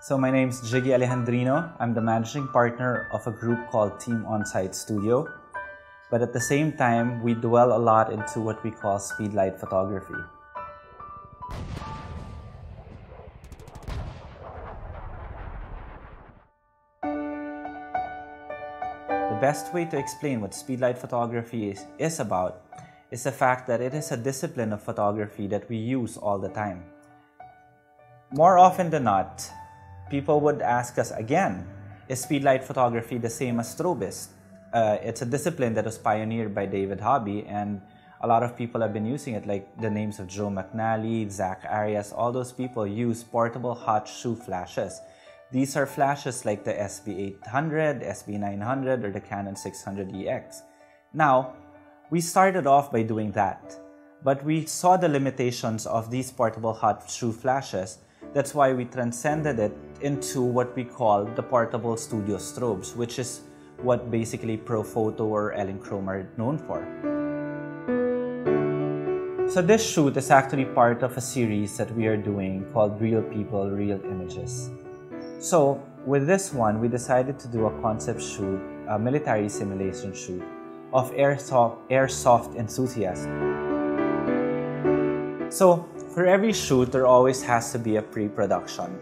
So my name is Jiggy Alejandrino. I'm the managing partner of a group called Team Onsite Studio. But at the same time, we dwell a lot into what we call Speedlight photography. The best way to explain what Speedlight photography is about is the fact that it is a discipline of photography that we use all the time. More often than not, people would ask us again, is Speedlight photography the same as strobist? It's a discipline that was pioneered by David Hobby, and a lot of people have been using it, like the names of Joe McNally, Zach Arias. All those people use portable hot shoe flashes. These are flashes like the SB800, SB900, or the Canon 600EX. Now, we started off by doing that, but we saw the limitations of these portable hot shoe flashes. That's why we transcended it into what we call the portable studio strobes, which is what basically Profoto or Elinchrom are known for. So this shoot is actually part of a series that we are doing called Real People, Real Images. So with this one, we decided to do a concept shoot, a military simulation shoot of airsoft enthusiasts. So for every shoot, there always has to be a pre-production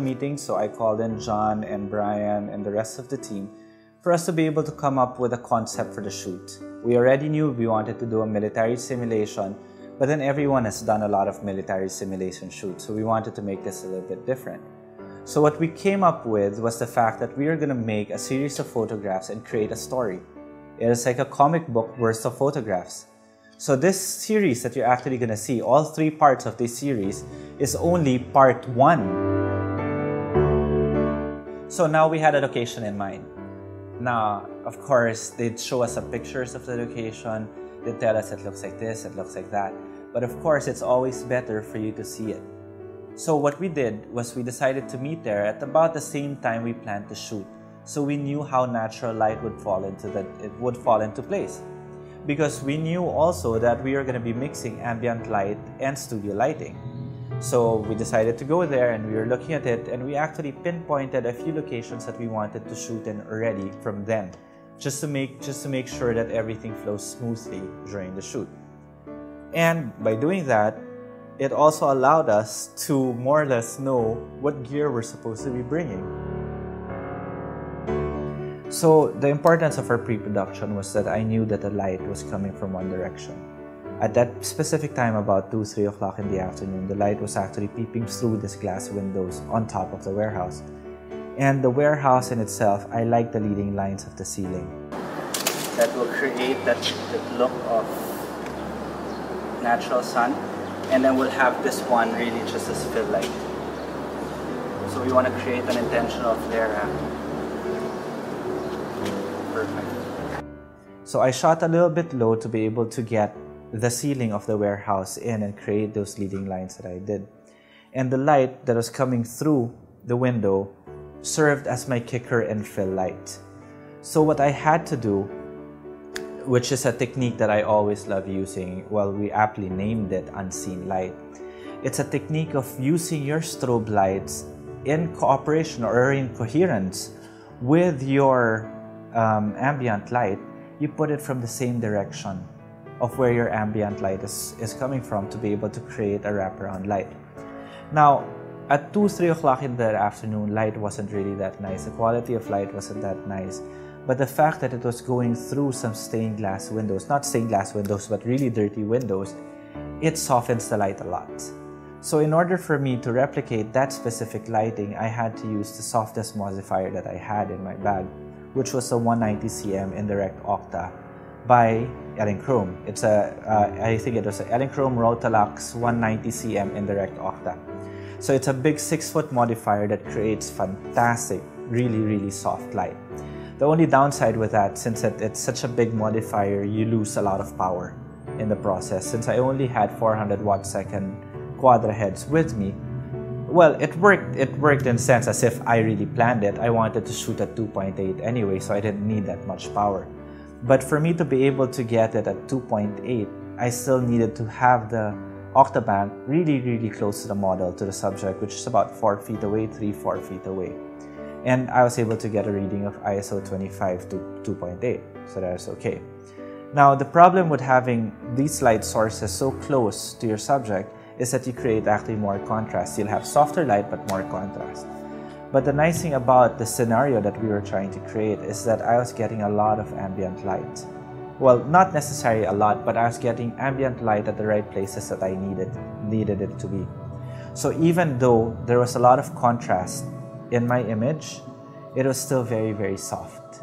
meeting. So I called in John and Brian and the rest of the team for us to be able to come up with a concept for the shoot. We already knew we wanted to do a military simulation, but then everyone has done a lot of military simulation shoots, so we wanted to make this a little bit different. So what we came up with was the fact that we are going to make a series of photographs and create a story. It is like a comic book worth of photographs. So this series that you're actually going to see, all three parts of this series, is only part one. So now we had a location in mind. Now, of course, they'd show us some pictures of the location. They'd tell us it looks like this, it looks like that. But of course, it's always better for you to see it. So what we did was we decided to meet there at about the same time we planned to shoot. So we knew how natural light would fall into place. Because we knew also that we were going to be mixing ambient light and studio lighting. So we decided to go there, and we were looking at it, and we actually pinpointed a few locations that we wanted to shoot in already from then, just to make sure that everything flows smoothly during the shoot. And by doing that, it also allowed us to more or less know what gear we're supposed to be bringing. So the importance of our pre-production was that I knew that the light was coming from one direction. At that specific time, about 2-3 o'clock in the afternoon, the light was actually peeping through these glass windows on top of the warehouse. And the warehouse in itself, I like the leading lines of the ceiling. That will create that look of natural sun. And then we'll have this one really just as fill light. So we want to create an intentional flare. Perfect. So I shot a little bit low to be able to get the ceiling of the warehouse in and create those leading lines that I did. And the light that was coming through the window served as my kicker and fill light. So what I had to do, which is a technique that I always love using, well, we aptly named it unseen light. It's a technique of using your strobe lights in cooperation or in coherence with your ambient light. You put it from the same direction of where your ambient light is coming from to be able to create a wraparound light. Now, at 2-3 o'clock in the afternoon, light wasn't really that nice. The quality of light wasn't that nice. But the fact that it was going through some stained glass windows, not stained glass windows, but really dirty windows, it softens the light a lot. So in order for me to replicate that specific lighting, I had to use the softest modifier that I had in my bag, which was a 190cm indirect octa by Elinchrom. It's I think it was an Elinchrom Rotolux 190cm indirect octa. So it's a big 6-foot modifier that creates fantastic, really, really soft light. The only downside with that, since it's such a big modifier, you lose a lot of power in the process. Since I only had 400 watt-second quadra heads with me, well, it worked in a sense as if I really planned it. I wanted to shoot at 2.8 anyway, so I didn't need that much power. But for me to be able to get it at 2.8, I still needed to have the octabank really close to the model, to the subject, which is about 4 feet away, 4 feet away. And I was able to get a reading of ISO 25 to 2.8, so that's okay. Now, the problem with having these light sources so close to your subject is that you create actually more contrast. You'll have softer light but more contrast. But the nice thing about the scenario that we were trying to create is that I was getting a lot of ambient light. Well, not necessarily a lot, but I was getting ambient light at the right places that I needed it to be. So even though there was a lot of contrast in my image, it was still very soft.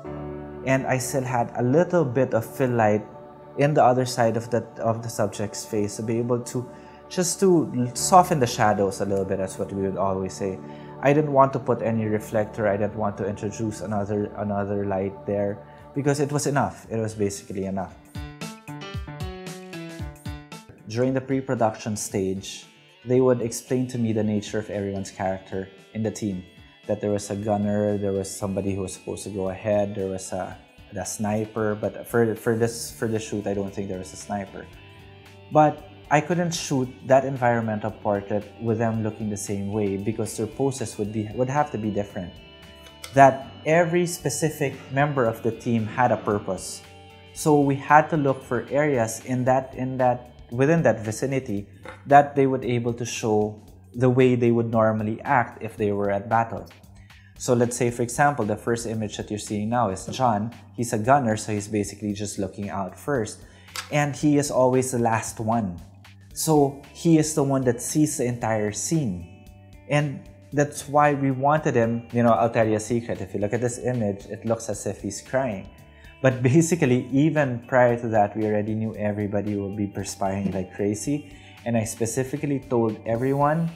And I still had a little bit of fill light in the other side of the subject's face to be able to just to soften the shadows a little bit. That's what we would always say. I didn't want to put any reflector. I didn't want to introduce another light there because it was enough. It was basically enough. During the pre-production stage, they would explain to me the nature of everyone's character in the team. That there was a gunner, there was somebody who was supposed to go ahead, there was a sniper, but for the shoot, I don't think there was a sniper. But I couldn't shoot that environmental portrait with them looking the same way because their poses would have to be different. That every specific member of the team had a purpose. So we had to look for areas within that vicinity that they would able to show the way they would normally act if they were at battle. So let's say, for example, the first image that you're seeing now is John. He's a gunner, so he's basically just looking out first. And he is always the last one. So he is the one that sees the entire scene. And that's why we wanted him, I'll tell you a secret. If you look at this image, it looks as if he's crying. But basically, even prior to that, we already knew everybody would be perspiring like crazy. And I specifically told everyone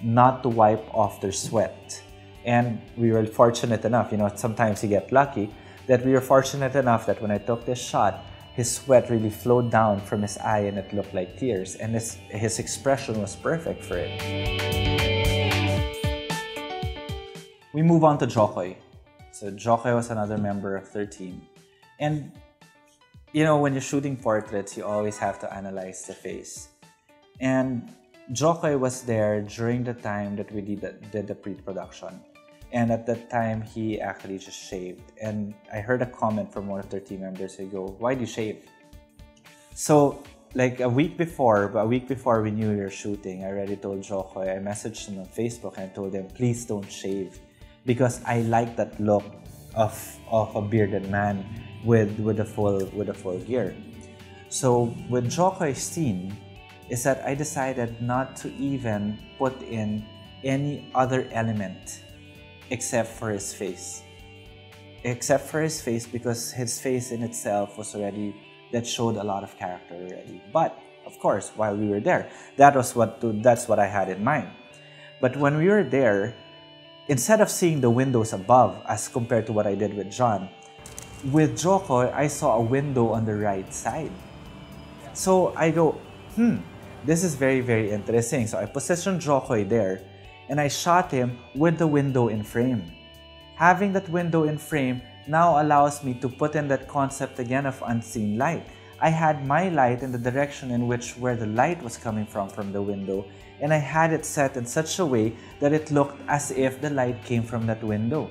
not to wipe off their sweat. And we were fortunate enough, sometimes you get lucky, that we were fortunate enough that when I took this shot, his sweat really flowed down from his eye and it looked like tears. And his expression was perfect for it. We move on to Jokoy. So Jokoy was another member of their team. And, when you're shooting portraits, you always have to analyze the face. And Jokoy was there during the time that we did the pre-production. And at that time, he actually just shaved. And I heard a comment from one of their team members who go, "Why do you shave?" So, like a week before we knew we were shooting, I already told Jokoy, I messaged him on Facebook and I told him, please don't shave. Because I like that look of a bearded man with a full gear. So with Jokoy's scene, is that I decided not to even put in any other element except for his face. Because his face in itself was already, that showed a lot of character already. But of course, while we were there, that's what I had in mind. But when we were there, instead of seeing the windows above as compared to what I did with John, with Jokoy, I saw a window on the right side. So I go, this is very interesting. So I positioned Jokoy there and I shot him with the window in frame. Having that window in frame now allows me to put in that concept again of unseen light. I had my light in the direction in where the light was coming from the window, and I had it set in such a way that it looked as if the light came from that window.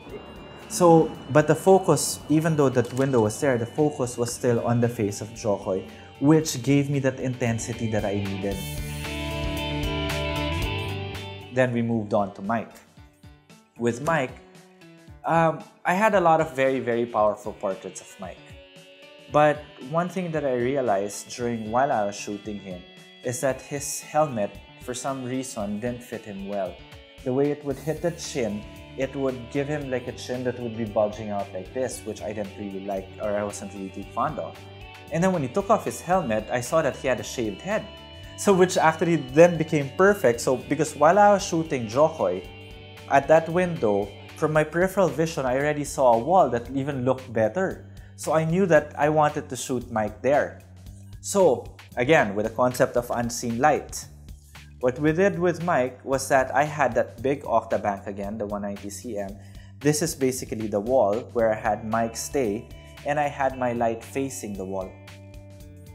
So, but the focus, even though that window was there, the focus was still on the face of Jokoy, which gave me that intensity that I needed. Then we moved on to Mike. With Mike, I had a lot of very powerful portraits of Mike. But one thing that I realized while I was shooting him is that his helmet, for some reason, didn't fit him well. The way it would hit the chin, it would give him like a chin that would be bulging out like this, which I didn't really like, or I wasn't really too fond of. And then when he took off his helmet, I saw that he had a shaved head. So which actually then became perfect. So because while I was shooting Jokoy, at that window, from my peripheral vision, I already saw a wall that even looked better. So I knew that I wanted to shoot Mike there. So again, with the concept of unseen light, what we did with Mike was that I had that big octabank again, the 190 cm. This is basically the wall where I had Mike stay, and I had my light facing the wall.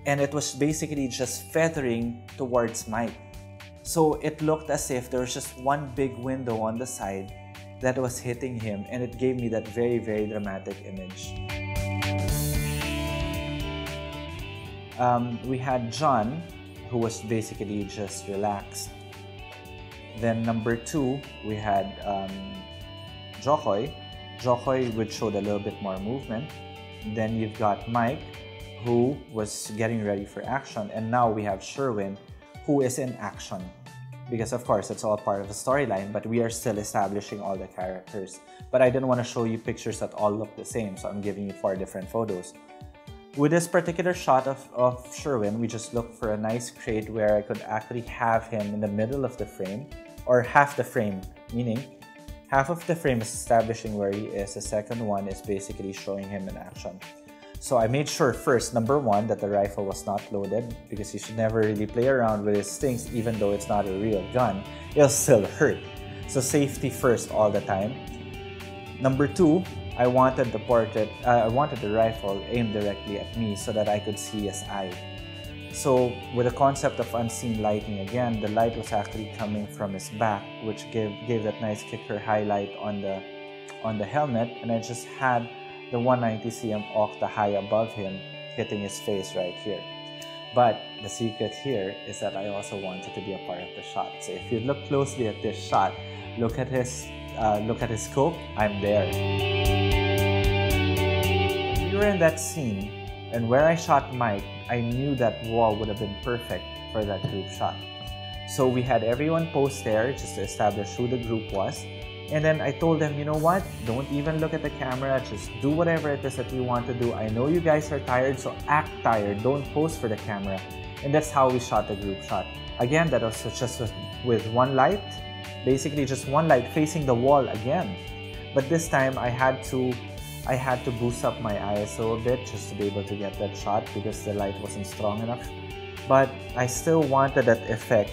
And it was basically just feathering towards Mike. So it looked as if there was just one big window on the side that was hitting him, and it gave me that very, very dramatic image. We had John, who was basically just relaxed. Then number 2, we had Jokoy. Jokoy would show a little bit more movement. Then you've got Mike, who was getting ready for action. And now we have Sherwin, who is in action. Because of course, it's all part of the storyline, but we are still establishing all the characters. But I didn't want to show you pictures that all look the same, so I'm giving you 4 different photos. With this particular shot of Sherwin, we just looked for a nice crate where I could actually have him in the middle of the frame, or half the frame, meaning half of the frame is establishing where he is, the second one is basically showing him in action. So I made sure first, number 1, that the rifle was not loaded, because you should never really play around with these things, even though it's not a real gun, it'll still hurt. So safety first all the time. Number 2, I wanted the rifle aimed directly at me so that I could see his eye. So with the concept of unseen lighting again, the light was actually coming from his back, which gave that nice kicker highlight on the helmet, and I just had the 190 cm octa high above him hitting his face right here. But the secret here is that I also wanted to be a part of the shot. So if you look closely at this shot, look at his scope, I'm there. We were in that scene, and where I shot Mike, I knew that wall would have been perfect for that group shot. So we had everyone post there just to establish who the group was. And then I told them, you know what, don't even look at the camera, just do whatever it is that you want to do. I know you guys are tired, so act tired, don't pose for the camera. And that's how we shot the group shot. Again, that was just with one light, basically just one light facing the wall again. But this time I had to boost up my ISO a bit just to be able to get that shot because the light wasn't strong enough. But I still wanted that effect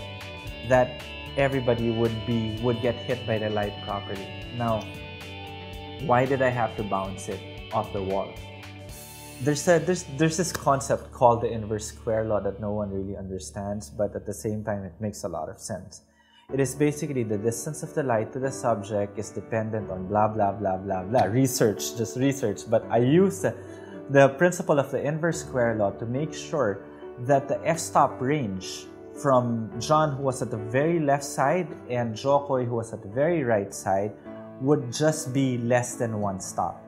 that everybody would get hit by the light properly. Now, why did I have to bounce it off the wall? There's this concept called the inverse square law that no one really understands, but at the same time it makes a lot of sense. It is basically the distance of the light to the subject is dependent on blah blah blah blah blah. Research, just research. But I use the principle of the inverse square law to make sure that the f-stop range from John, who was at the very left side, and Jokoy, who was at the very right side, would just be less than 1 stop.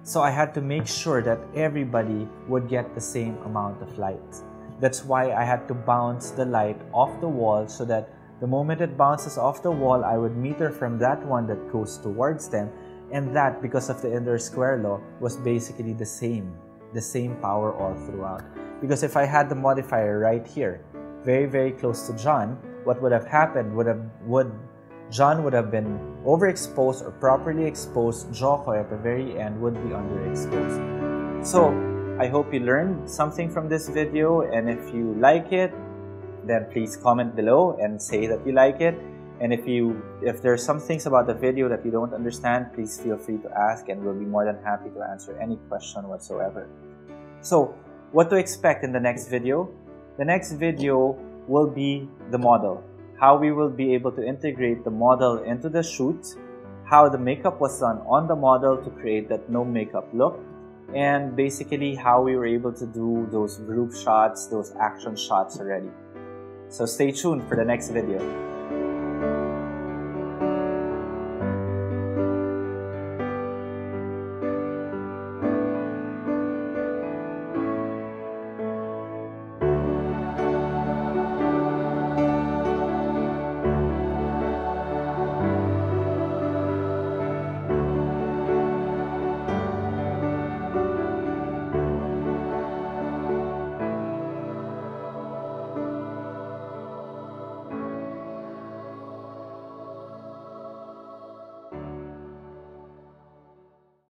So I had to make sure that everybody would get the same amount of light. That's why I had to bounce the light off the wall so that the moment it bounces off the wall, I would meter from that one that goes towards them, and that, because of the inverse square law, was basically the same power all throughout. Because if I had the modifier right here, very, very close to John, what would have happened John would have been overexposed or properly exposed. Jokoy at the very end would be underexposed. So I hope you learned something from this video, and if you like it, then please comment below and say that you like it. And if there's some things about the video that you don't understand, please feel free to ask, and we'll be more than happy to answer any question whatsoever. So what to expect in the next video? The next video will be the model, how we will be able to integrate the model into the shoot, how the makeup was done on the model to create that no makeup look, and basically how we were able to do those group shots, those action shots already. So stay tuned for the next video.